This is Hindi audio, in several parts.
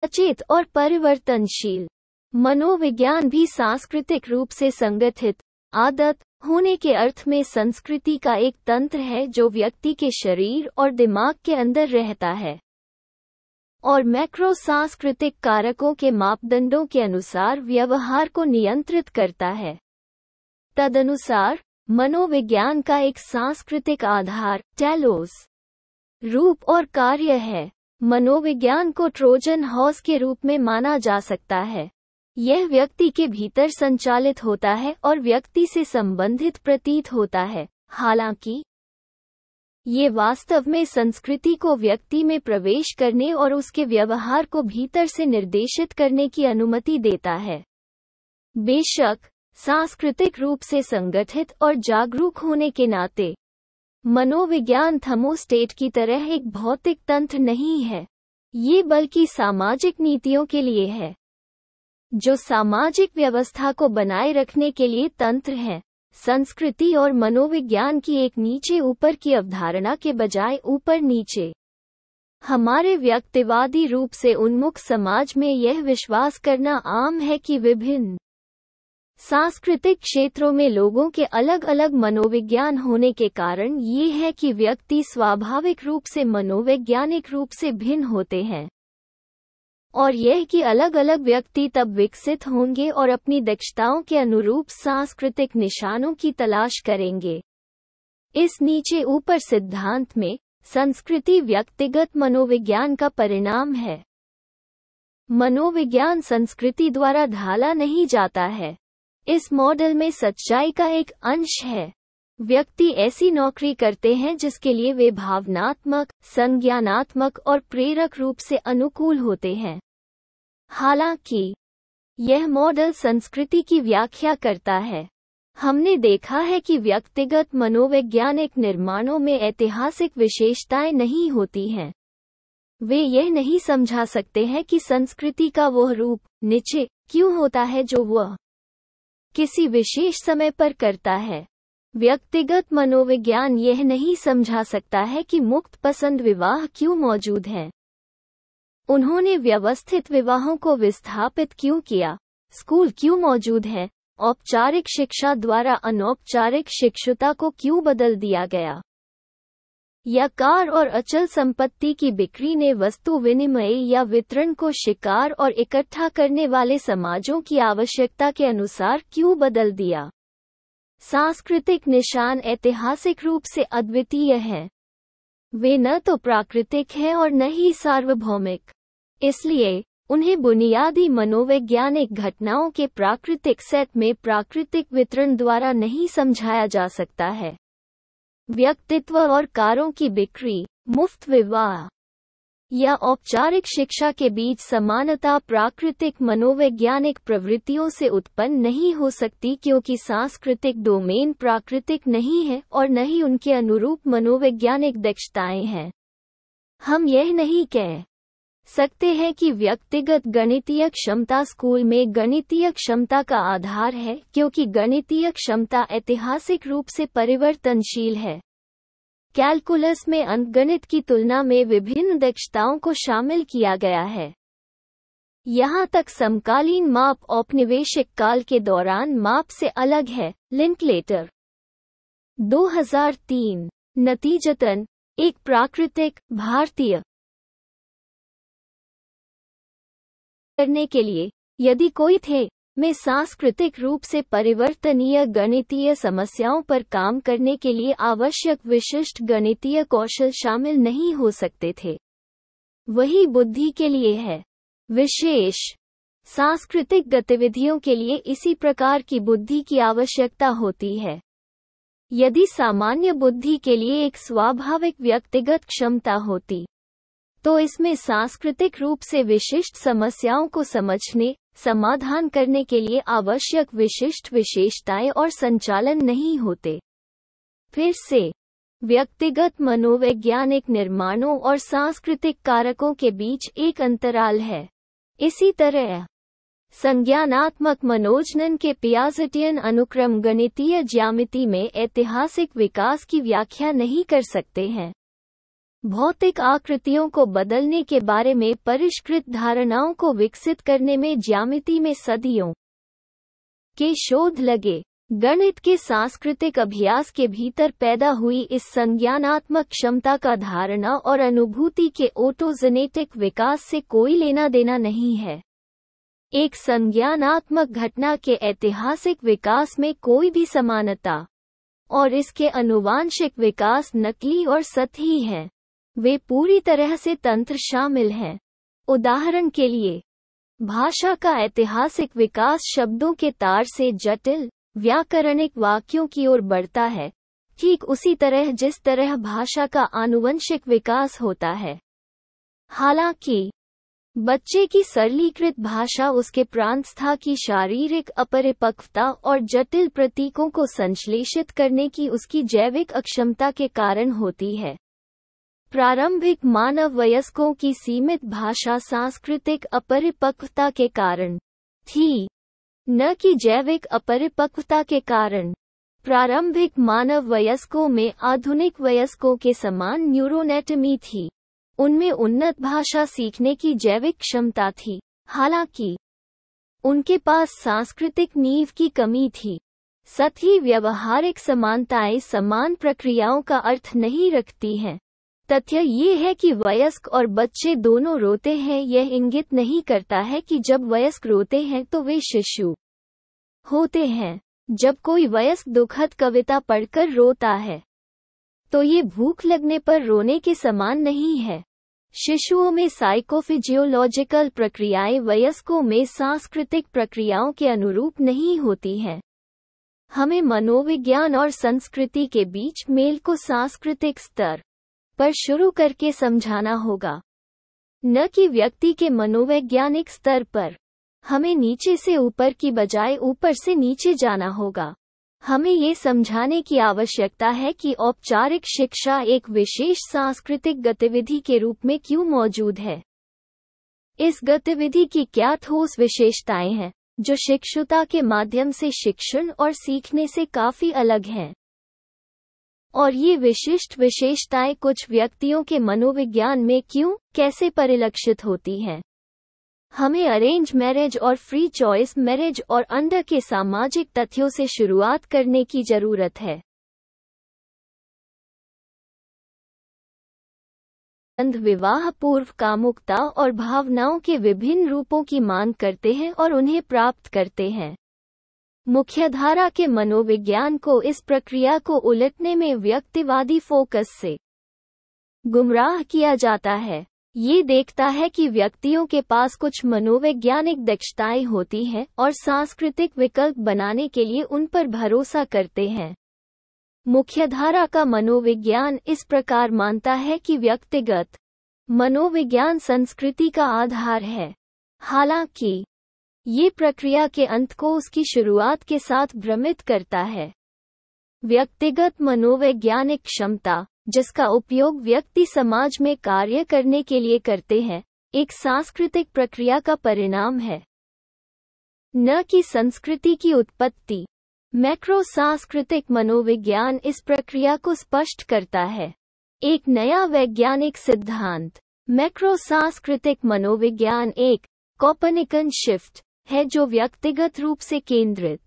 सचेत और परिवर्तनशील। मनोविज्ञान भी सांस्कृतिक रूप से संगठित आदत होने के अर्थ में संस्कृति का एक तंत्र है जो व्यक्ति के शरीर और दिमाग के अंदर रहता है और मैक्रो सांस्कृतिक कारकों के मापदंडों के अनुसार व्यवहार को नियंत्रित करता है। तदनुसार मनोविज्ञान का एक सांस्कृतिक आधार टेलोस रूप और कार्य है। मनोविज्ञान को ट्रोजन हॉर्स के रूप में माना जा सकता है। यह व्यक्ति के भीतर संचालित होता है और व्यक्ति से संबंधित प्रतीत होता है, हालांकि ये वास्तव में संस्कृति को व्यक्ति में प्रवेश करने और उसके व्यवहार को भीतर से निर्देशित करने की अनुमति देता है। बेशक, सांस्कृतिक रूप से संगठित और जागरूक होने के नाते मनोविज्ञान थर्मोस्टेट की तरह एक भौतिक तंत्र नहीं है, ये बल्कि सामाजिक नीतियों के लिए है, जो सामाजिक व्यवस्था को बनाए रखने के लिए तंत्र है। संस्कृति और मनोविज्ञान की एक नीचे ऊपर की अवधारणा के बजाय ऊपर नीचे। हमारे व्यक्तिवादी रूप से उन्मुख समाज में यह विश्वास करना आम है कि विभिन्न सांस्कृतिक क्षेत्रों में लोगों के अलग अलग मनोविज्ञान होने के कारण ये है कि व्यक्ति स्वाभाविक रूप से मनोवैज्ञानिक रूप से भिन्न होते हैं, और यह कि अलग अलग व्यक्ति तब विकसित होंगे और अपनी दक्षताओं के अनुरूप सांस्कृतिक निशानों की तलाश करेंगे। इस नीचे ऊपर सिद्धांत में संस्कृति व्यक्तिगत मनोविज्ञान का परिणाम है। मनोविज्ञान संस्कृति द्वारा ढाला नहीं जाता है। इस मॉडल में सच्चाई का एक अंश है। व्यक्ति ऐसी नौकरी करते हैं जिसके लिए वे भावनात्मक, संज्ञानात्मक और प्रेरक रूप से अनुकूल होते हैं। हालांकि यह मॉडल संस्कृति की व्याख्या करता है। हमने देखा है कि व्यक्तिगत मनोवैज्ञानिक निर्माणों में ऐतिहासिक विशेषताएं नहीं होती हैं। वे यह नहीं समझा सकते हैं कि संस्कृति का वह रूप नीचे क्यों होता है जो वह किसी विशेष समय पर करता है। व्यक्तिगत मनोविज्ञान यह नहीं समझा सकता है कि मुक्त पसंद विवाह क्यों मौजूद हैं। उन्होंने व्यवस्थित विवाहों को विस्थापित क्यों किया, स्कूल क्यों मौजूद हैं, औपचारिक शिक्षा द्वारा अनौपचारिक शिक्षुता को क्यों बदल दिया गया, या कार और अचल संपत्ति की बिक्री ने वस्तु विनिमय या वितरण को शिकार और इकट्ठा करने वाले समाजों की आवश्यकता के अनुसार क्यों बदल दिया। सांस्कृतिक निशान ऐतिहासिक रूप से अद्वितीय हैं। वे न तो प्राकृतिक हैं और न ही सार्वभौमिक। इसलिए उन्हें बुनियादी मनोवैज्ञानिक घटनाओं के प्राकृतिक सेट में प्राकृतिक वितरण द्वारा नहीं समझाया जा सकता है। व्यक्तित्व और कारों की बिक्री, मुफ्त विवाह या औपचारिक शिक्षा के बीच समानता प्राकृतिक मनोवैज्ञानिक प्रवृत्तियों से उत्पन्न नहीं हो सकती, क्योंकि सांस्कृतिक डोमेन प्राकृतिक नहीं है और न ही उनके अनुरूप मनोवैज्ञानिक दक्षताएं हैं। हम यह नहीं कह सकते हैं कि व्यक्तिगत गणितीय क्षमता स्कूल में गणितीय क्षमता का आधार है, क्योंकि गणितीय क्षमता ऐतिहासिक रूप से परिवर्तनशील है। कैलकुलस में अंकगणित की तुलना में विभिन्न दक्षताओं को शामिल किया गया है। यहाँ तक समकालीन माप औपनिवेशिक काल के दौरान माप से अलग है। लिंकलेटर 2003। नतीजतन एक प्राकृतिक भारतीय करने के लिए यदि कोई थे में सांस्कृतिक रूप से परिवर्तनीय गणितीय समस्याओं पर काम करने के लिए आवश्यक विशिष्ट गणितीय कौशल शामिल नहीं हो सकते थे। वही बुद्धि के लिए है। विशेष सांस्कृतिक गतिविधियों के लिए इसी प्रकार की बुद्धि की आवश्यकता होती है। यदि सामान्य बुद्धि के लिए एक स्वाभाविक व्यक्तिगत क्षमता होती, तो इसमें सांस्कृतिक रूप से विशिष्ट समस्याओं को समझने, समाधान करने के लिए आवश्यक विशिष्ट विशेषताएं और संचालन नहीं होते। फिर से, व्यक्तिगत मनोवैज्ञानिक निर्माणों और सांस्कृतिक कारकों के बीच एक अंतराल है। इसी तरह, संज्ञानात्मक मनोजनन के पियाजेटियन अनुक्रम गणितीय ज्यामिति में ऐतिहासिक विकास की व्याख्या नहीं कर सकते हैं। भौतिक आकृतियों को बदलने के बारे में परिष्कृत धारणाओं को विकसित करने में ज्यामिति में सदियों के शोध लगे। गणित के सांस्कृतिक अभ्यास के भीतर पैदा हुई इस संज्ञानात्मक क्षमता का धारणा और अनुभूति के ऑटोजेनेटिक विकास से कोई लेना देना नहीं है। एक संज्ञानात्मक घटना के ऐतिहासिक विकास में कोई भी समानता और इसके आनुवांशिक विकास नकली और सतही हैं। वे पूरी तरह से तंत्र शामिल हैं। उदाहरण के लिए, भाषा का ऐतिहासिक विकास शब्दों के तार से जटिल व्याकरणिक वाक्यों की ओर बढ़ता है, ठीक उसी तरह जिस तरह भाषा का आनुवंशिक विकास होता है। हालांकि बच्चे की सरलीकृत भाषा उसके प्रांतस्था की शारीरिक अपरिपक्वता और जटिल प्रतीकों को संश्लेषित करने की उसकी जैविक अक्षमता के कारण होती है। प्रारंभिक मानव वयस्कों की सीमित भाषा सांस्कृतिक अपरिपक्वता के कारण थी, न कि जैविक अपरिपक्वता के कारण। प्रारंभिक मानव वयस्कों में आधुनिक वयस्कों के समान न्यूरोनेटमी थी। उनमें उन्नत भाषा सीखने की जैविक क्षमता थी, हालांकि उनके पास सांस्कृतिक नींव की कमी थी। सतही व्यवहारिक समानताएं समान प्रक्रियाओं का अर्थ नहीं रखती हैं। तथ्य ये है कि वयस्क और बच्चे दोनों रोते हैं, यह इंगित नहीं करता है कि जब वयस्क रोते हैं तो वे शिशु होते हैं। जब कोई वयस्क दुखद कविता पढ़कर रोता है तो ये भूख लगने पर रोने के समान नहीं है। शिशुओं में साइकोफिजियोलॉजिकल प्रक्रियाएं वयस्कों में सांस्कृतिक प्रक्रियाओं के अनुरूप नहीं होती हैं। हमें मनोविज्ञान और संस्कृति के बीच मेल को सांस्कृतिक स्तर पर शुरू करके समझाना होगा, न कि व्यक्ति के मनोवैज्ञानिक स्तर पर। हमें नीचे से ऊपर की बजाय ऊपर से नीचे जाना होगा। हमें ये समझाने की आवश्यकता है कि औपचारिक शिक्षा एक विशेष सांस्कृतिक गतिविधि के रूप में क्यों मौजूद है। इस गतिविधि की क्या ठोस विशेषताएं हैं जो शिक्षुता के माध्यम से शिक्षण और सीखने से काफी अलग हैं, और ये विशिष्ट विशेषताएं कुछ व्यक्तियों के मनोविज्ञान में क्यों कैसे परिलक्षित होती हैं। हमें अरेंज मैरिज और फ्री चॉइस मैरिज और अंडर के सामाजिक तथ्यों से शुरुआत करने की जरूरत है। विवाह पूर्व कामुकता और भावनाओं के विभिन्न रूपों की मांग करते हैं और उन्हें प्राप्त करते हैं। मुख्यधारा के मनोविज्ञान को इस प्रक्रिया को उलटने में व्यक्तिवादी फोकस से गुमराह किया जाता है। ये देखता है कि व्यक्तियों के पास कुछ मनोवैज्ञानिक दक्षताएं होती हैं और सांस्कृतिक विकल्प बनाने के लिए उन पर भरोसा करते हैं। मुख्यधारा का मनोविज्ञान इस प्रकार मानता है कि व्यक्तिगत मनोविज्ञान संस्कृति का आधार है, हालांकि ये प्रक्रिया के अंत को उसकी शुरुआत के साथ भ्रमित करता है। व्यक्तिगत मनोवैज्ञानिक क्षमता, जिसका उपयोग व्यक्ति समाज में कार्य करने के लिए करते हैं, एक सांस्कृतिक प्रक्रिया का परिणाम है, न कि संस्कृति की उत्पत्ति। मैक्रो सांस्कृतिक मनोविज्ञान इस प्रक्रिया को स्पष्ट करता है। एक नया वैज्ञानिक सिद्धांत, मैक्रो सांस्कृतिक मनोविज्ञान, एक कोपर्निकन शिफ्ट है जो व्यक्तिगत रूप से केंद्रित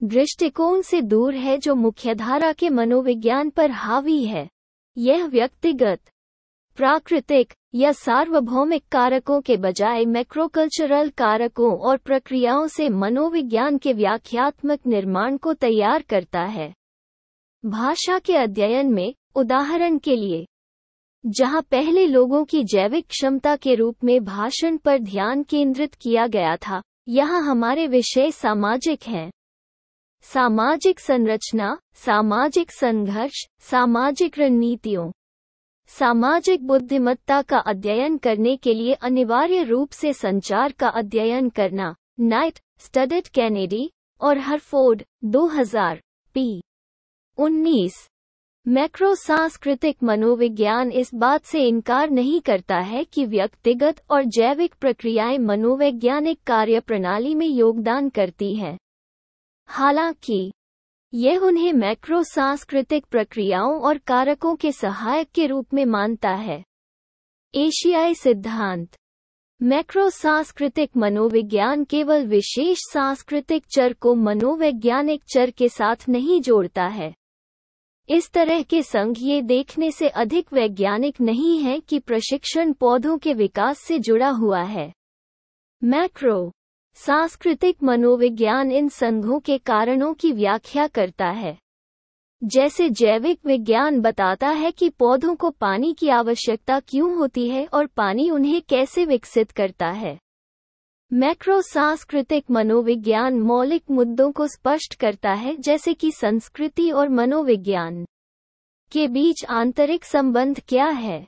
दृष्टिकोण से दूर है जो मुख्यधारा के मनोविज्ञान पर हावी है। यह व्यक्तिगत, प्राकृतिक या सार्वभौमिक कारकों के बजाय मैक्रोकल्चरल कारकों और प्रक्रियाओं से मनोविज्ञान के व्याख्यात्मक निर्माण को तैयार करता है। भाषा के अध्ययन में, उदाहरण के लिए, जहां पहले लोगों की जैविक क्षमता के रूप में भाषण पर ध्यान केंद्रित किया गया था, यहाँ हमारे विषय सामाजिक हैं। सामाजिक संरचना, सामाजिक संघर्ष, सामाजिक रणनीतियों, सामाजिक बुद्धिमत्ता का अध्ययन करने के लिए अनिवार्य रूप से संचार का अध्ययन करना। नाइट, स्टडिड कैनेडी और हरफोर्ड, 2000, p. 19। मैक्रो सांस्कृतिक मनोविज्ञान इस बात से इनकार नहीं करता है कि व्यक्तिगत और जैविक प्रक्रियाएं मनोवैज्ञानिक कार्यप्रणाली में योगदान करती हैं। हालांकि यह उन्हें मैक्रो सांस्कृतिक प्रक्रियाओं और कारकों के सहायक के रूप में मानता है। एशियाई सिद्धांत। मैक्रो सांस्कृतिक मनोविज्ञान केवल विशेष सांस्कृतिक चर को मनोवैज्ञानिक चर के साथ नहीं जोड़ता है। इस तरह के संघ ये देखने से अधिक वैज्ञानिक नहीं है कि प्रशिक्षण पौधों के विकास से जुड़ा हुआ है। मैक्रो सांस्कृतिक मनोविज्ञान इन संघों के कारणों की व्याख्या करता है। जैसे जैविक विज्ञान बताता है कि पौधों को पानी की आवश्यकता क्यों होती है और पानी उन्हें कैसे विकसित करता है। मैक्रो सांस्कृतिक मनोविज्ञान मौलिक मुद्दों को स्पष्ट करता है, जैसे कि संस्कृति और मनोविज्ञान के बीच आंतरिक संबंध क्या है।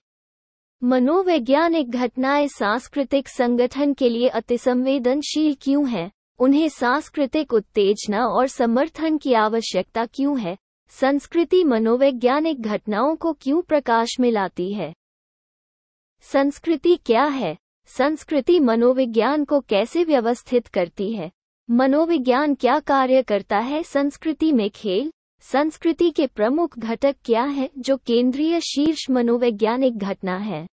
मनोवैज्ञानिक घटनाएं सांस्कृतिक संगठन के लिए अतिसंवेदनशील क्यों हैं, उन्हें सांस्कृतिक उत्तेजना और समर्थन की आवश्यकता क्यों है, संस्कृति मनोवैज्ञानिक घटनाओं को क्यों प्रकाश में लाती है। संस्कृति क्या है? संस्कृति मनोविज्ञान को कैसे व्यवस्थित करती है? मनोविज्ञान क्या कार्य करता है संस्कृति में? खेल संस्कृति के प्रमुख घटक क्या हैं जो केंद्रीय शीर्ष मनोवैज्ञानिक घटना है?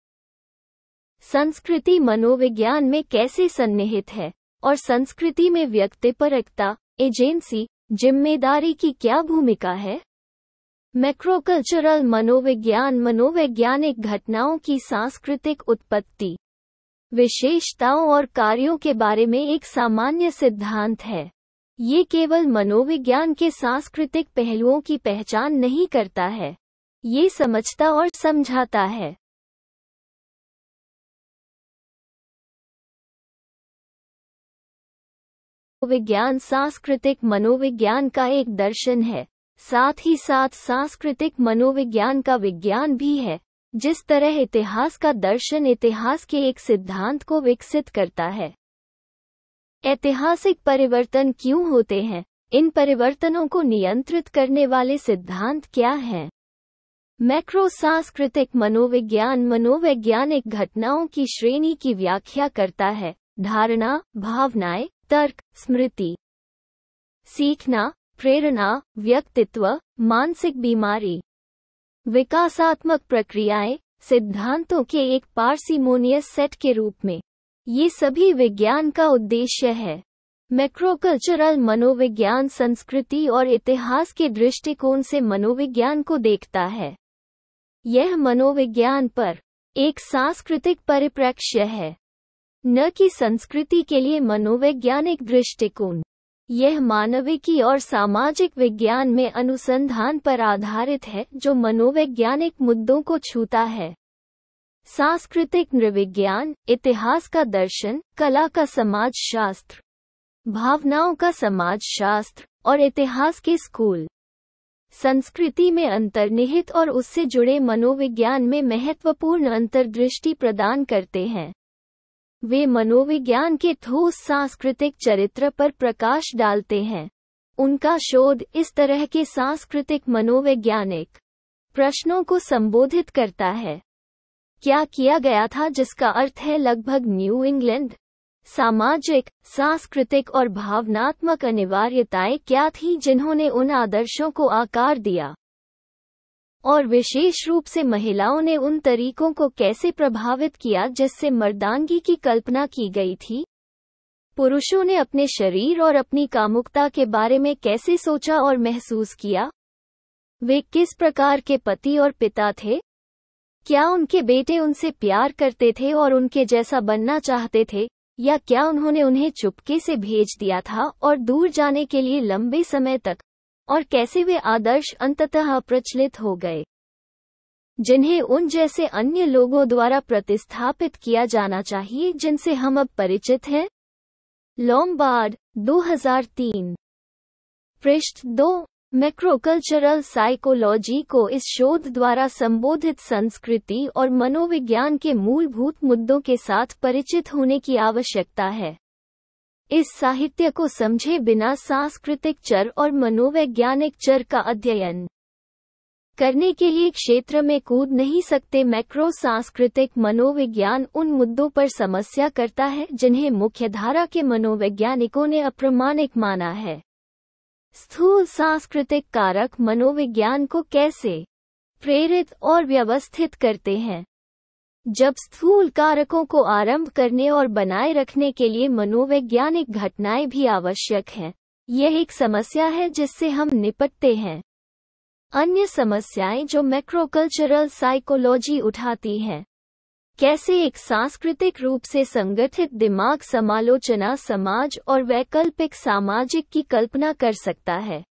संस्कृति मनोविज्ञान में कैसे सन्निहित है और संस्कृति में व्यक्तिपरकता, एजेंसी, जिम्मेदारी की क्या भूमिका है? मैक्रोकल्चरल मनोविज्ञान मनोवैज्ञानिक घटनाओं की सांस्कृतिक उत्पत्ति, विशेषताओं और कार्यों के बारे में एक सामान्य सिद्धांत है। ये केवल मनोविज्ञान के सांस्कृतिक पहलुओं की पहचान नहीं करता है, ये समझता और समझाता है। विज्ञान सांस्कृतिक मनोविज्ञान का एक दर्शन है, साथ ही साथ सांस्कृतिक मनोविज्ञान का विज्ञान भी है। जिस तरह इतिहास का दर्शन इतिहास के एक सिद्धांत को विकसित करता है। ऐतिहासिक परिवर्तन क्यों होते हैं? इन परिवर्तनों को नियंत्रित करने वाले सिद्धांत क्या हैं? मैक्रो सांस्कृतिक मनोविज्ञान मनोवैज्ञानिक घटनाओं की श्रेणी की व्याख्या करता है। धारणा, भावनाएं, तर्क, स्मृति, सीखना, प्रेरणा, व्यक्तित्व, मानसिक बीमारी, विकासात्मक प्रक्रियाएं, सिद्धांतों के एक पार्सिमोनियस सेट के रूप में। ये सभी विज्ञान का उद्देश्य है। मैक्रोकल्चरल मनोविज्ञान संस्कृति और इतिहास के दृष्टिकोण से मनोविज्ञान को देखता है। यह मनोविज्ञान पर एक सांस्कृतिक परिप्रेक्ष्य है, न कि संस्कृति के लिए मनोवैज्ञानिक दृष्टिकोण। यह मानविकी और सामाजिक विज्ञान में अनुसंधान पर आधारित है जो मनोवैज्ञानिक मुद्दों को छूता है। सांस्कृतिक नृविज्ञान, इतिहास का दर्शन, कला का समाजशास्त्र, भावनाओं का समाजशास्त्र और इतिहास के स्कूल संस्कृति में अंतर्निहित और उससे जुड़े मनोविज्ञान में महत्वपूर्ण अंतर्दृष्टि प्रदान करते हैं। वे मनोविज्ञान के ठोस सांस्कृतिक चरित्र पर प्रकाश डालते हैं। उनका शोध इस तरह के सांस्कृतिक मनोवैज्ञानिक प्रश्नों को संबोधित करता है। क्या किया गया था जिसका अर्थ है लगभग न्यू इंग्लैंड? सामाजिक, सांस्कृतिक और भावनात्मक अनिवार्यताएं क्या थीं जिन्होंने उन आदर्शों को आकार दिया? और विशेष रूप से महिलाओं ने उन तरीकों को कैसे प्रभावित किया जिससे मर्दानगी की कल्पना की गई थी? पुरुषों ने अपने शरीर और अपनी कामुकता के बारे में कैसे सोचा और महसूस किया? वे किस प्रकार के पति और पिता थे? क्या उनके बेटे उनसे प्यार करते थे और उनके जैसा बनना चाहते थे, या क्या उन्होंने उन्हें चुपके से भेज दिया था और दूर जाने के लिए लंबे समय तक? और कैसे वे आदर्श अंततः अप्रचलित हो गए, जिन्हें उन जैसे अन्य लोगों द्वारा प्रतिस्थापित किया जाना चाहिए जिनसे हम अब परिचित हैं? लोम्बार्ड, 2003। पृष्ठ 2। मैक्रोकल्चरल साइकोलॉजी को इस शोध द्वारा संबोधित संस्कृति और मनोविज्ञान के मूलभूत मुद्दों के साथ परिचित होने की आवश्यकता है। इस साहित्य को समझे बिना सांस्कृतिक चर और मनोवैज्ञानिक चर का अध्ययन करने के लिए क्षेत्र में कूद नहीं सकते। मैक्रो सांस्कृतिक मनोविज्ञान उन मुद्दों पर समस्या करता है जिन्हें मुख्यधारा के मनोवैज्ञानिकों ने अप्रामाणिक माना है। स्थूल सांस्कृतिक कारक मनोविज्ञान को कैसे प्रेरित और व्यवस्थित करते हैं? जब स्थूल कारकों को आरंभ करने और बनाए रखने के लिए मनोवैज्ञानिक घटनाएं भी आवश्यक हैं, यह एक समस्या है जिससे हम निपटते हैं। अन्य समस्याएं जो मैक्रोकल्चरल साइकोलॉजी उठाती है, कैसे एक सांस्कृतिक रूप से संगठित दिमाग समालोचना समाज और वैकल्पिक सामाजिक की कल्पना कर सकता है।